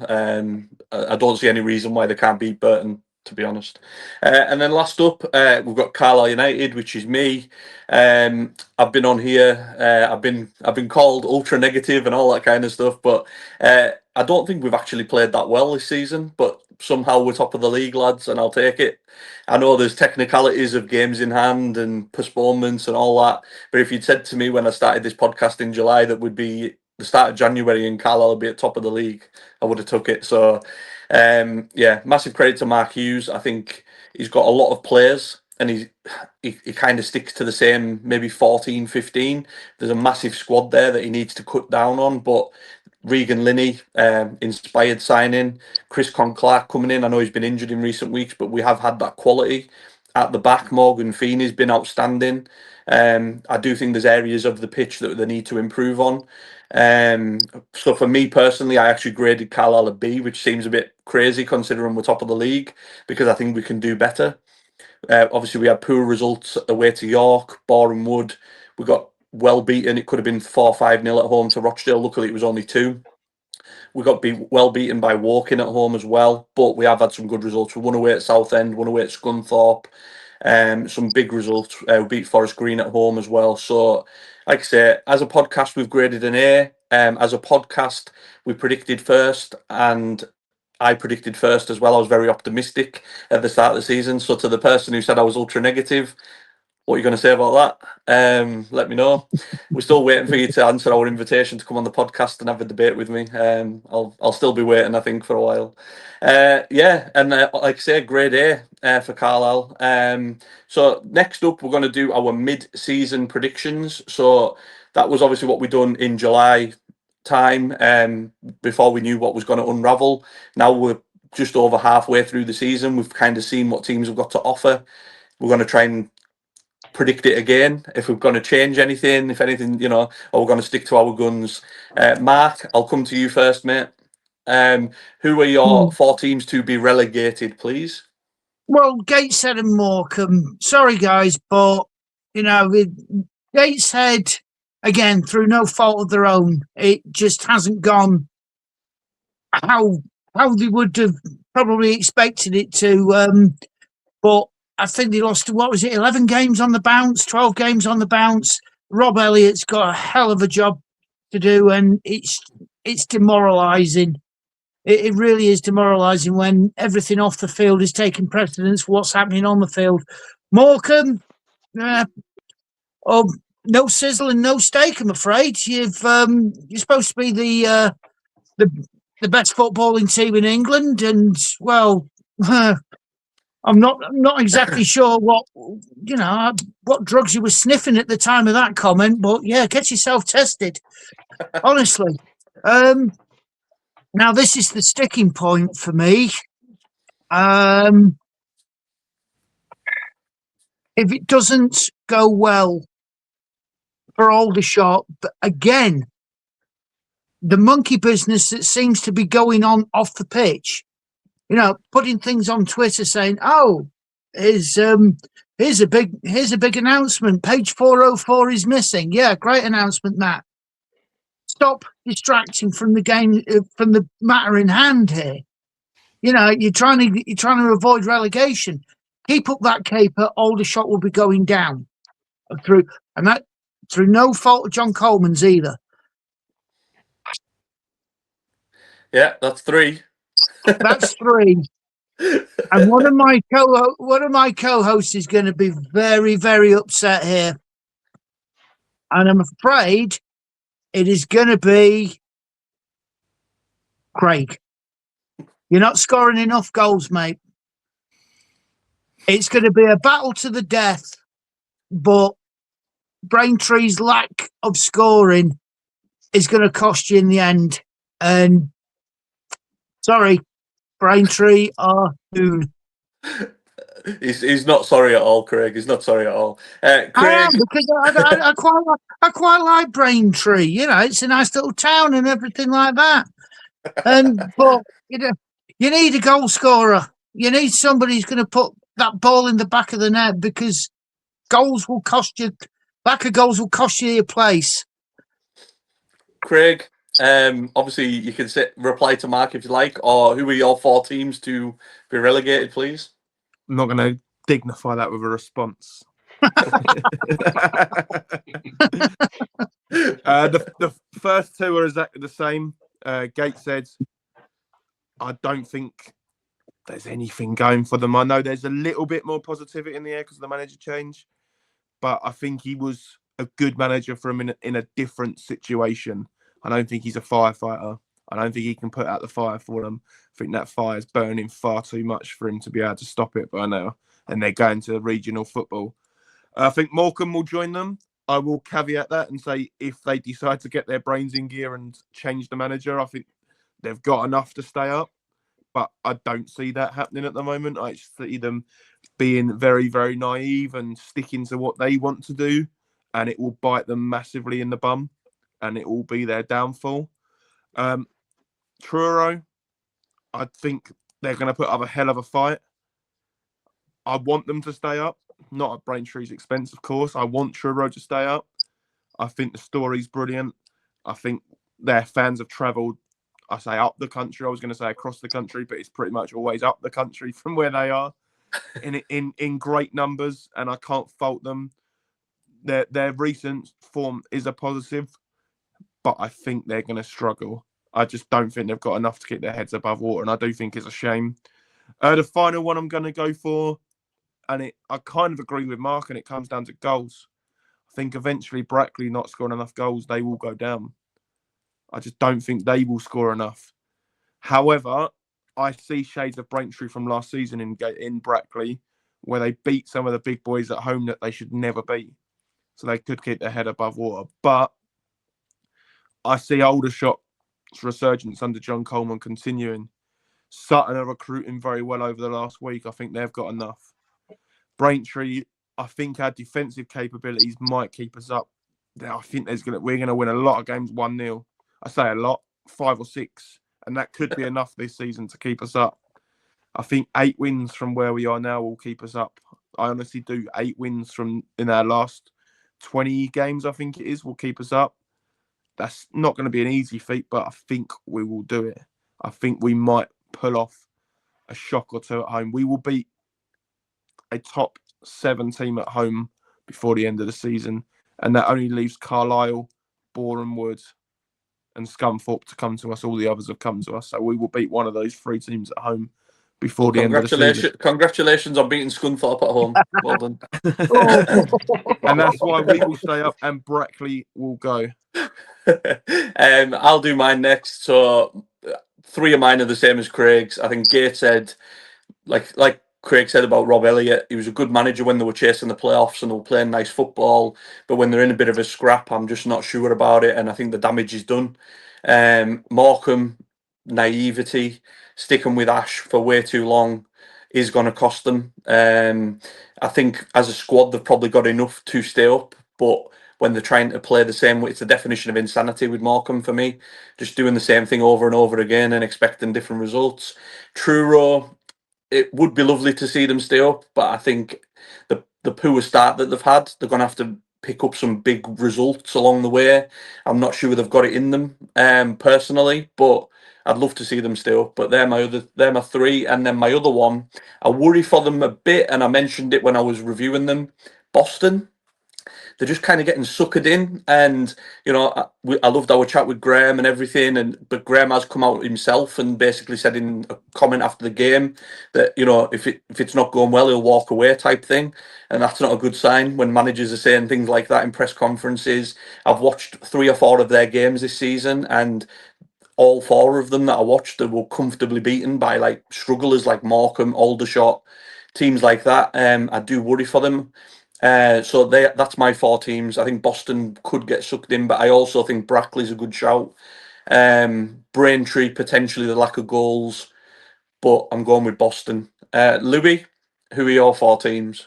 I don't see any reason why they can't beat Burton, to be honest. And then last up, we've got Carlisle United, which is me. I've been on here. I've been called ultra negative and all that kind of stuff, but I don't think we've actually played that well this season. But somehow we're top of the league, lads, and I'll take it. I know there's technicalities of games in hand and postponements and all that, but if you'd said to me when I started this podcast in July that would be the start of January and Carlisle would be at top of the league, I would have took it. So yeah, massive credit to Mark Hughes. I think he's got a lot of players, and he kind of sticks to the same maybe 14, 15. There's a massive squad there that he needs to cut down on, but Regan Linney, inspired signing. Chris Conclark coming in. I know he's been injured in recent weeks, but we have had that quality at the back. Morgan Feeney's been outstanding. I do think there's areas of the pitch that they need to improve on. So for me personally, I actually graded Carlisle a B, which seems a bit crazy considering we're top of the league, because I think we can do better. Obviously, we had poor results away to York, Boreham Wood. We got well beaten. It could have been 4-5-0 at home to Rochdale. Luckily, it was only 2. We got well beaten by Woking at home as well, but we have had some good results. We won away at Southend, won away at Scunthorpe. Some big results. We beat Forest Green at home as well. So, like I say, as a podcast, we've graded an A. As a podcast, we predicted first, and I predicted first as well. I was very optimistic at the start of the season. So to the person who said I was ultra negative, what are you going to say about that? Let me know. We're still waiting for you to answer our invitation to come on the podcast and have a debate with me. I'll still be waiting, I think, for a while. Yeah, and like I say, grade A for Carlisle. So next up, we're going to do our mid-season predictions. So that was obviously what we done in July time, before we knew what was going to unravel. Now we're just over halfway through the season. We've kind of seen what teams have got to offer. We're going to try and predict it again, if we're going to change anything, if anything, or we're going to stick to our guns. Mark, I'll come to you first, mate. Who are your 4 teams to be relegated, please? Well, Gateshead and Morecambe. Sorry, guys, but with Gateshead, again, through no fault of their own, it just hasn't gone how they would have probably expected it to. But I think they lost, 11 games on the bounce, 12 games on the bounce. Rob Elliott's got a hell of a job to do, and it's demoralising. It really is demoralising when everything off the field is taking precedence for what's happening on the field. Morecambe, no sizzle and no steak, I'm afraid. You're supposed to be the best footballing team in England, and well, I'm not exactly sure what drugs you were sniffing at the time of that comment, but yeah, get yourself tested. Honestly, now this is the sticking point for me. If it doesn't go well for Aldershot, but again, the monkey business that seems to be going on off the pitch, putting things on Twitter saying, "Oh, here's a big announcement. Page 404 is missing." Yeah, great announcement, Matt. Stop distracting from the game, from the matter in hand here. You're trying to avoid relegation. Keep up that caper. Aldershot will be going down through no fault of John Coleman's either. Yeah, that's 3. That's 3. And one of my co-hosts is going to be very, very upset here, and I'm afraid it is going to be Craig. You're not scoring enough goals, mate. It's going to be a battle to the death, but Braintree's lack of scoring is going to cost you in the end. And sorry, Braintree are doomed. He's not sorry at all, Craig. He's not sorry at all. Craig, I am, because I quite like Braintree. It's a nice little town and everything like that. But you need a goal scorer. You need somebody who's going to put that ball in the back of the net, because goals will cost you. Lack of goals will cost you your place. Craig, obviously you can reply to Mark if you like, or who are your 4 teams to be relegated, please? I'm not going to dignify that with a response. The first 2 are exactly the same. Gateshead, I don't think there's anything going for them. I know there's a little bit more positivity in the air because of the manager change, but I think he was a good manager for him in a different situation. I don't think he's a firefighter. I don't think he can put out the fire for them. I think that fire is burning far too much for him to be able to stop it by now. And they're going to regional football. I think Morecambe will join them. I will caveat that and say if they decide to get their brains in gear and change the manager, I think they've got enough to stay up. But I don't see that happening at the moment. I see them being very, very naive and sticking to what they want to do. And it will bite them massively in the bum. And it will be their downfall. Truro, I think they're going to put up a hell of a fight. I want them to stay up, not at Braintree's expense, of course. I want Truro to stay up. I think the story's brilliant. I think their fans have travelled, I say up the country. I was going to say across the country, but it's pretty much always up the country from where they are in great numbers, and I can't fault them. Their recent form is a positive, but I think they're going to struggle. I just don't think they've got enough to keep their heads above water, and I do think it's a shame. The final one I'm going to go for, and I kind of agree with Mark, and it comes down to goals. I think eventually Brackley not scoring enough goals, they will go down. I just don't think they will score enough. However, I see shades of Braintree from last season in Brackley, where they beat some of the big boys at home that they should never beat. So they could keep their head above water. But I see Aldershot's resurgence under John Coleman continuing. Sutton are recruiting very well over the last week. I think they've got enough. Braintree, I think our defensive capabilities might keep us up. I think we're going to win a lot of games 1-0. I say a lot, 5 or 6, and that could be enough this season to keep us up. I think 8 wins from where we are now will keep us up. I honestly do. 8 wins in our last 20 games, I think it is, will keep us up. That's not going to be an easy feat, but I think we will do it. I think we might pull off a shock or 2 at home. We will beat a top 7 team at home before the end of the season, and that only leaves Carlisle, Boreham Wood, and Scunthorpe to come to us. All the others have come to us, so we will beat one of those 3 teams at home before the end of the season. Congratulations on beating Scunthorpe at home. Well done. And that's why we will stay up and Brackley will go. I'll do mine next. So 3 of mine are the same as Craig's. I think Gateshead, like Craig said about Rob Elliott, he was a good manager when they were chasing the playoffs and they were playing nice football. But when they're in a bit of a scrap, I'm just not sure about it. And I think the damage is done. Morecambe, naivety, sticking with Ash for way too long is going to cost them. I think as a squad, they've probably got enough to stay up. But when they're trying to play the same way, it's the definition of insanity with Morecambe for me. Just doing the same thing over and over again and expecting different results. Truro, it would be lovely to see them stay up, but I think the poor start that they've had, they're going to have to pick up some big results along the way. I'm not sure they've got it in them personally, but I'd love to see them stay up. But they're my 3, and then my other one, I worry for them a bit, and I mentioned it when I was reviewing them. Boston. They're just kind of getting suckered in, and I loved our chat with Graham and everything, but Graham has come out himself and basically said in a comment after the game that if it's not going well, he'll walk away type thing, and that's not a good sign when managers are saying things like that in press conferences. I've watched 3 or 4 of their games this season, and all 4 of them that I watched, they were comfortably beaten by like strugglers like Morecambe, Aldershot, teams like that. I do worry for them. So that's my 4 teams. I think Boston could get sucked in, but I also think Brackley's a good shout. Braintree, potentially the lack of goals, but I'm going with Boston. Louis, who are your 4 teams?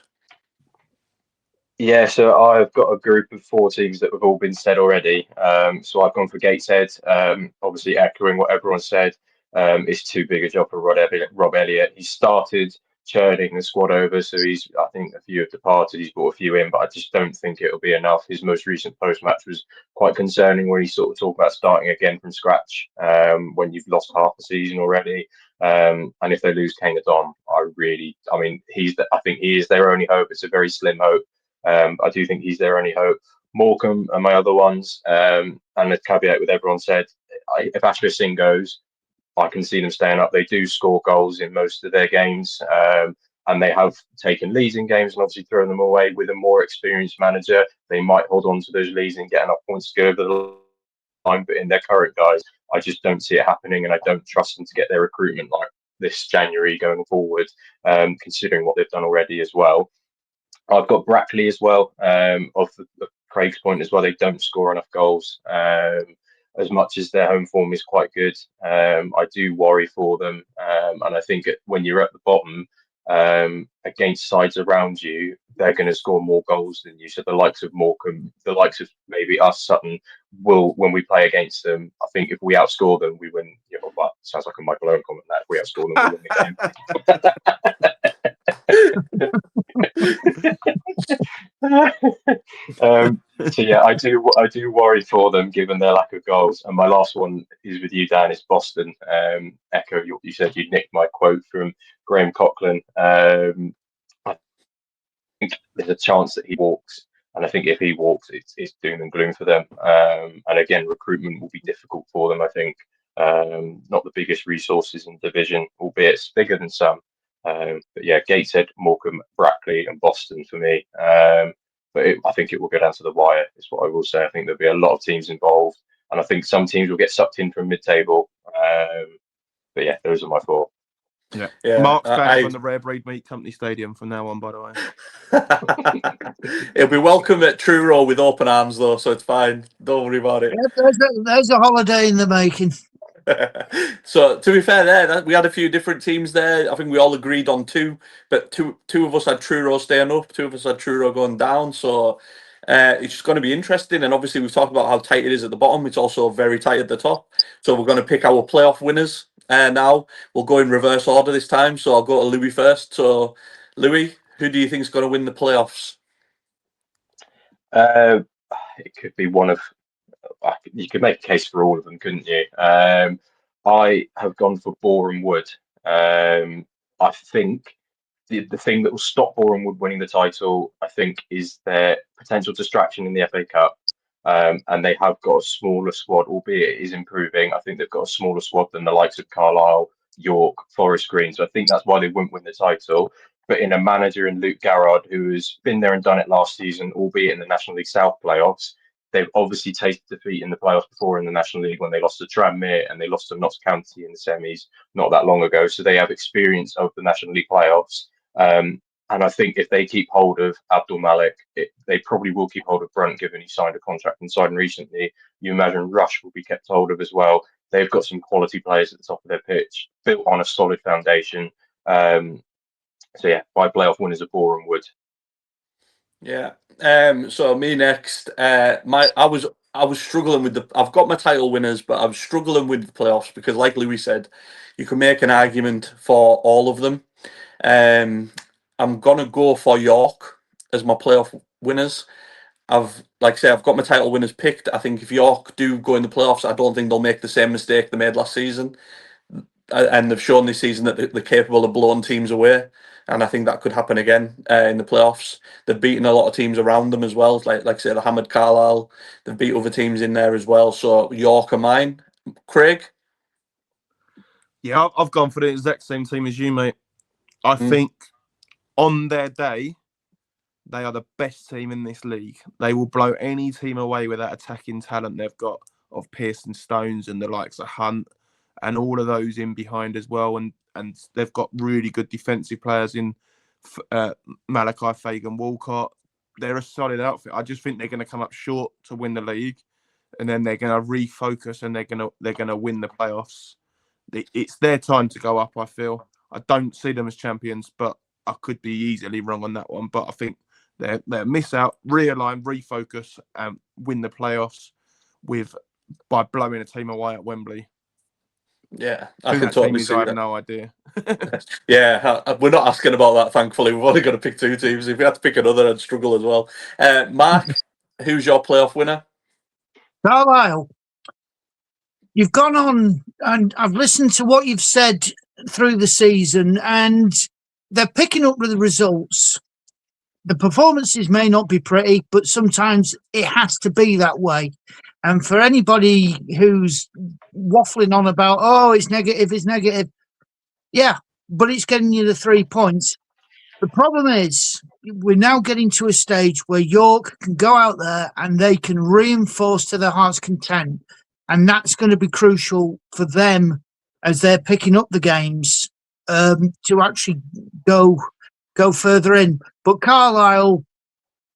Yeah, so I've got a group of 4 teams that have all been said already. So I've gone for Gateshead. Obviously, echoing what everyone said, it's too big a job for Rob Elliott. He started churning the squad over, so I think a few have departed. He's brought a few in, but I just don't think it'll be enough. His most recent post-match was quite concerning, where he sort of talked about starting again from scratch when you've lost half the season already. And if they lose Kane Adom, I think he is their only hope. It's a very slim hope. I do think he's their only hope. Morecambe are my other ones. And the caveat with everyone said, if Ashley Singh goes, I can see them staying up. They do score goals in most of their games. And they have taken leads in games and obviously thrown them away. With a more experienced manager, they might hold on to those leads and get enough points to go over the line. But in their current guys, I just don't see it happening. And I don't trust them to get their recruitment like this January going forward, considering what they've done already as well. I've got Brackley as well, of Craig's point as well. They don't score enough goals. As much as their home form is quite good, I do worry for them. And I think when you're at the bottom, against sides around you, they're going to score more goals than you. So the likes of Morecambe, the likes of maybe us, Sutton, will, when we play against them, I think if we outscore them, we win. Well, sounds like a Michael Owen comment that if we outscore them, we win the game. So yeah, I do worry for them given their lack of goals. And my last one is with you, Dan. Is Boston. Echo, you said you nicked my quote from Graham Coughlin. I think there's a chance that he walks, and I think if he walks, it's doom and gloom for them. And again, recruitment will be difficult for them. I think not the biggest resources in the division, albeit it's bigger than some. But yeah, Gateshead, Morecambe, Brackley, and Boston for me. But I think it will go down to the wire, is what I will say. I think there'll be a lot of teams involved, and I think some teams will get sucked in from mid-table. But yeah, those are my 4. Yeah. Mark's back on the Rare Breed Meat Company Stadium from now on, by the way. He'll be welcome at Truro with open arms, though, so it's fine. Don't worry about it. Yeah, there's a holiday in the making. So to be fair, we had a few different teams there. I think we all agreed on 2, but two of us had Truro staying up, 2 of us had Truro going down. So it's just going to be interesting. And obviously, we've talked about how tight it is at the bottom. It's also very tight at the top. So we're going to pick our playoff winners. Now we'll go in reverse order this time. So I'll go to Louis first. So Louis, who do you think is going to win the playoffs? It could be one of. You could make a case for all of them, couldn't you? I have gone for Boreham Wood. I think the thing that will stop Boreham Wood winning the title, I think, is their potential distraction in the FA Cup. And they have got a smaller squad, albeit it is improving. I think they've got a smaller squad than the likes of Carlisle, York, Forest Green. So I think that's why they wouldn't win the title. But in a manager in Luke Garrard, who has been there and done it last season, albeit in the National League South playoffs, they've obviously tasted defeat in the playoffs before in the National League when they lost to Tranmere and they lost to Notts County in the semis not that long ago. So they have experience of the National League playoffs. And I think if they keep hold of Abdul Malik, they probably will keep hold of Brunt, given he signed a contract and signed recently. You imagine Rush will be kept hold of as well. They've got some quality players at the top of their pitch, built on a solid foundation. So yeah, by playoff winners of Boreham Wood. Yeah. So me next. I was struggling with I've got my title winners, but I was struggling with the playoffs because, like Louis said, you can make an argument for all of them. I'm gonna go for York as my playoff winners. I've got my title winners picked. I think if York do go in the playoffs, I don't think they'll make the same mistake they made last season. And they've shown this season that they're capable of blowing teams away. And I think that could happen again in the playoffs. They've beaten a lot of teams around them as well. Like I said, they hammered Carlisle. They've beat other teams in there as well. So York are mine. Craig? Yeah, I've gone for the exact same team as you, mate. I think on their day, they are the best team in this league. They will blow any team away with that attacking talent they've got of Pearson Stones and the likes of Hunt and all of those in behind as well. And they've got really good defensive players in Malachi, Fagan, Walcott. They're a solid outfit. I just think they're going to come up short to win the league, and then they're going to refocus and they're going to win the playoffs. It's their time to go up, I feel. I don't see them as champions, but I could be easily wrong on that one. But I think they're miss out, realign, refocus, and win the playoffs by blowing a team away at Wembley. Yeah, I can totally see that. I have no idea. Yeah, we're not asking about that, thankfully. We've only got to pick two teams. If we had to pick another, I'd struggle as well. Mark, who's your playoff winner? Carlisle. You've gone on, and I've listened to what you've said through the season, and they're picking up with the results. The performances may not be pretty, but sometimes it has to be that way. And for anybody who's waffling on about, oh, it's negative. Yeah, but it's getting you the 3 points. The problem is we're now getting to a stage where York can go out there and they can reinforce to their heart's content. And that's going to be crucial for them as they're picking up the games to actually go further in. But Carlisle,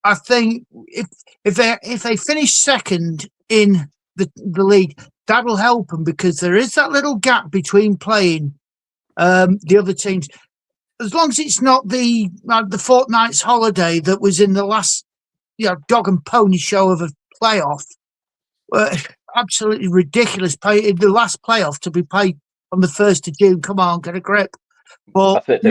I think if they finish second in the league, that'll help them because there is that little gap between playing the other teams. As long as it's not the fortnight's holiday that was in the last dog and pony show of a playoff. Absolutely ridiculous. The last playoff to be played on the 1st of June. Come on, get a grip. But they've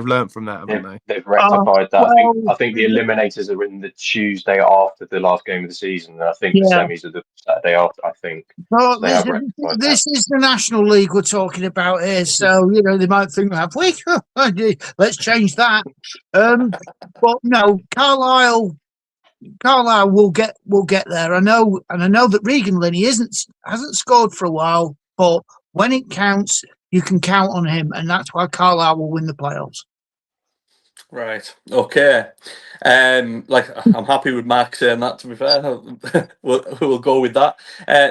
learned from that, haven't they? They've rectified that. I think the eliminators are in the Tuesday after the last game of the season. And I think the semis are the Saturday after, I think. Well, this is the National League we're talking about here. So, they might think, have we? Let's change that. But no, Carlisle will get there. I know that Regan Linney hasn't scored for a while, but when it counts, you can count on him, and that's why Carlisle will win the playoffs. Right. Okay. I'm happy with Mark saying that, to be fair. We'll go with that.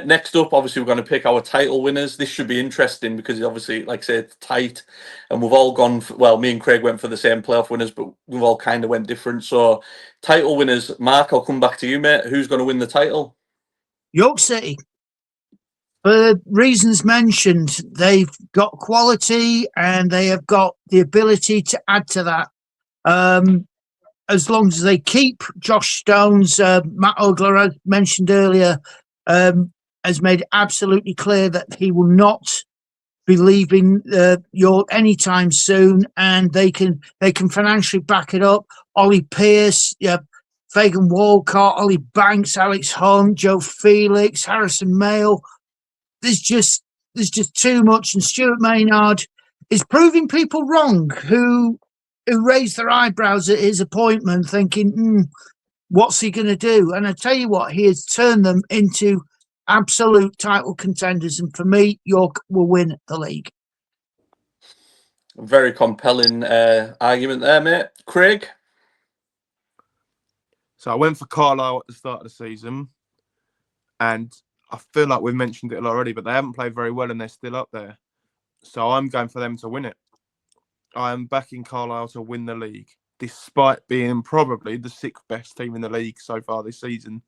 Next up, obviously, we're going to pick our title winners. This should be interesting because obviously, like I say, it's tight. And we've all gone, me and Craig went for the same playoff winners, but we've all kind of went different. So, title winners, Mark, I'll come back to you, mate. Who's going to win the title? York City. For reasons mentioned, they've got quality and they have got the ability to add to that. As long as they keep Josh Stones, Matt Ogler, as mentioned earlier, has made it absolutely clear that he will not be leaving York anytime soon, and they can financially back it up. Ollie Pearce, Fagan Walcott, Ollie Banks, Alex Hunt, Joe Felix, Harrison Mayle. There's just too much, and Stuart Maynard is proving people wrong who raised their eyebrows at his appointment, thinking, "What's he going to do?" And I tell you what, he has turned them into absolute title contenders. And for me, York will win the league. Very compelling argument there, mate. Craig? So I went for Carlisle at the start of the season, and I feel like we've mentioned it already, but they haven't played very well and they're still up there. So I'm going for them to win it. I am backing Carlisle to win the league, despite being probably the sixth best team in the league so far this season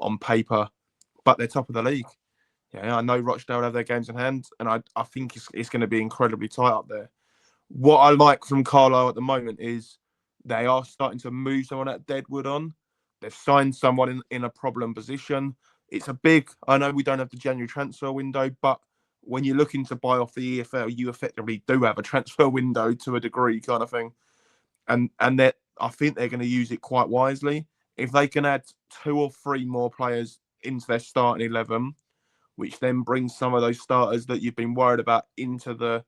on paper, but they're top of the league. Yeah, I know Rochdale have their games in hand, and I think it's going to be incredibly tight up there. What I like from Carlisle at the moment is they are starting to move someone at Deadwood on. They've signed someone in a problem position. It's a big, I know we don't have the January transfer window, but when you're looking to buy off the EFL, you effectively do have a transfer window to a degree kind of thing. And that I think they're going to use it quite wisely. If they can add 2 or 3 more players into their starting 11, which then brings some of those starters that you've been worried about into the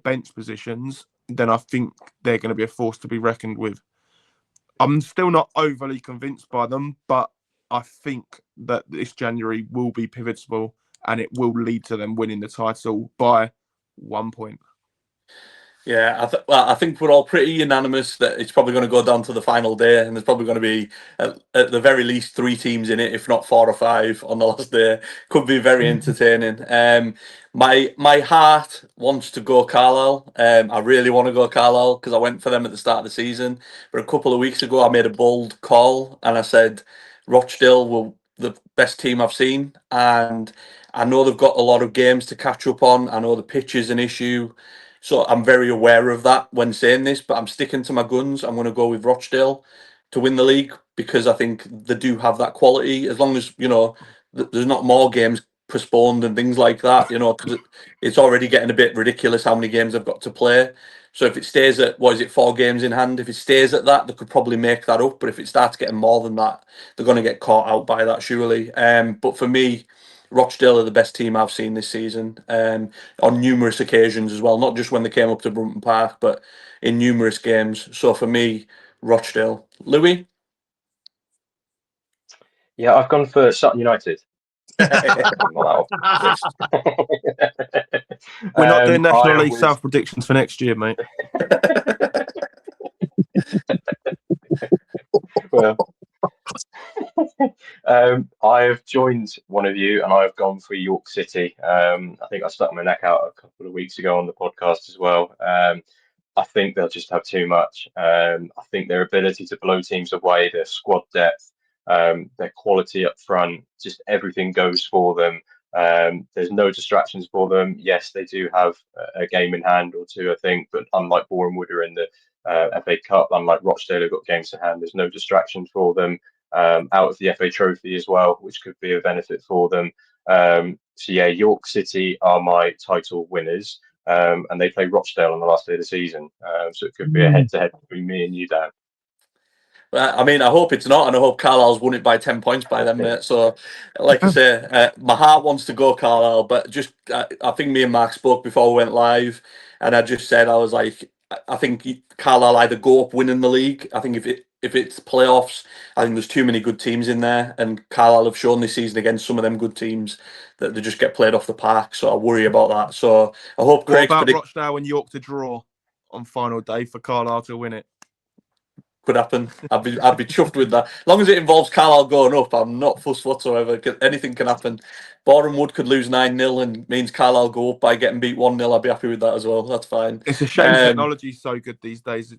bench positions, then I think they're going to be a force to be reckoned with. I'm still not overly convinced by them, but I think that this January will be pivotal and it will lead to them winning the title by 1 point. Yeah, I think we're all pretty unanimous that it's probably going to go down to the final day, and there's probably going to be at the very least 3 teams in it, if not 4 or 5 on the last day. Could be very entertaining. My heart wants to go Carlisle. I really want to go Carlisle because I went for them at the start of the season. But a couple of weeks ago, I made a bold call and I said Rochdale were the best team I've seen, and I know they've got a lot of games to catch up on. I know the pitch is an issue. So I'm very aware of that when saying this, but I'm sticking to my guns. I'm going to go with Rochdale to win the league because I think they do have that quality. As long as, there's not more games postponed and things like that, because it's already getting a bit ridiculous how many games I've got to play. So if it stays at, 4 games in hand? If it stays at that, they could probably make that up. But if it starts getting more than that, they're going to get caught out by that, surely. But for me, Rochdale are the best team I've seen this season, on numerous occasions as well. Not just when they came up to Brunton Park, but in numerous games. So for me, Rochdale. Louis? Yeah, I've gone for Sutton United. Wow. We're not doing National I League was- South predictions for next year, mate. Well, I've joined one of you and I've gone for York City. I think I stuck my neck out a couple of weeks ago on the podcast as well. I think they'll just have too much. I think their ability to blow teams away, their squad depth, their quality up front, just everything goes for them. There's no distractions for them. Yes, they do have a game in hand or 2, I think, but unlike Boreham Wood are in the FA Cup, unlike Rochdale who've got games in hand, there's no distractions for them. Out of the FA Trophy as well, which could be a benefit for them. So yeah, York City are my title winners, and they play Rochdale on the last day of the season. So it could be a head-to-head between me and you, Dan. I mean, I hope it's not, and I hope Carlisle's won it by 10 points by them, mate. So, like I say, my heart wants to go Carlisle, but just I think me and Mark spoke before we went live, and I just said I was like, I think Carlisle either go up winning the league. I think if it's playoffs, I think there's too many good teams in there, and Carlisle have shown this season against some of them good teams that they just get played off the park. So I worry about that. So I hope What Craig's about Rochdale and York to draw on final day for Carlisle to win it? could happen. I'd be chuffed with that. As long as it involves Carlisle going up, I'm not fussed whatsoever. Anything can happen. Boreham Wood could lose 9-0 and means Carlisle go up by getting beat 1-0. I'd be happy with that as well. That's fine. It's a shame technology's so good these days.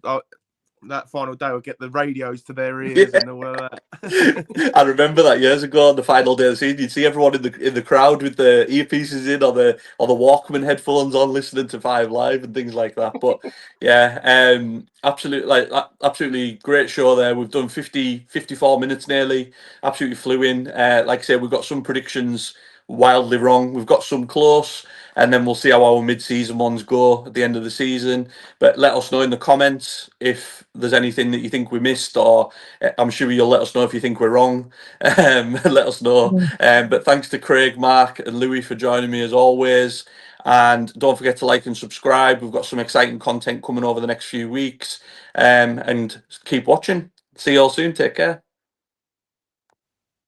That final day will get the radios to their ears and all of that. I remember that years ago on the final day of the season. You'd see everyone in the crowd with the earpieces in or the Walkman headphones on, listening to 5 Live and things like that. But yeah, absolutely great show there. We've done 54 minutes nearly. Absolutely flew in. Like I said, we've got some predictions wildly wrong. We've got some close, and then we'll see how our mid-season ones go at the end of the season. But let us know in the comments if there's anything that you think we missed, or I'm sure you'll let us know if you think we're wrong. Let us know. But thanks to Craig, Mark, and Louis for joining me as always. And don't forget to like and subscribe. We've got some exciting content coming over the next few weeks. And keep watching. See you all soon. Take care.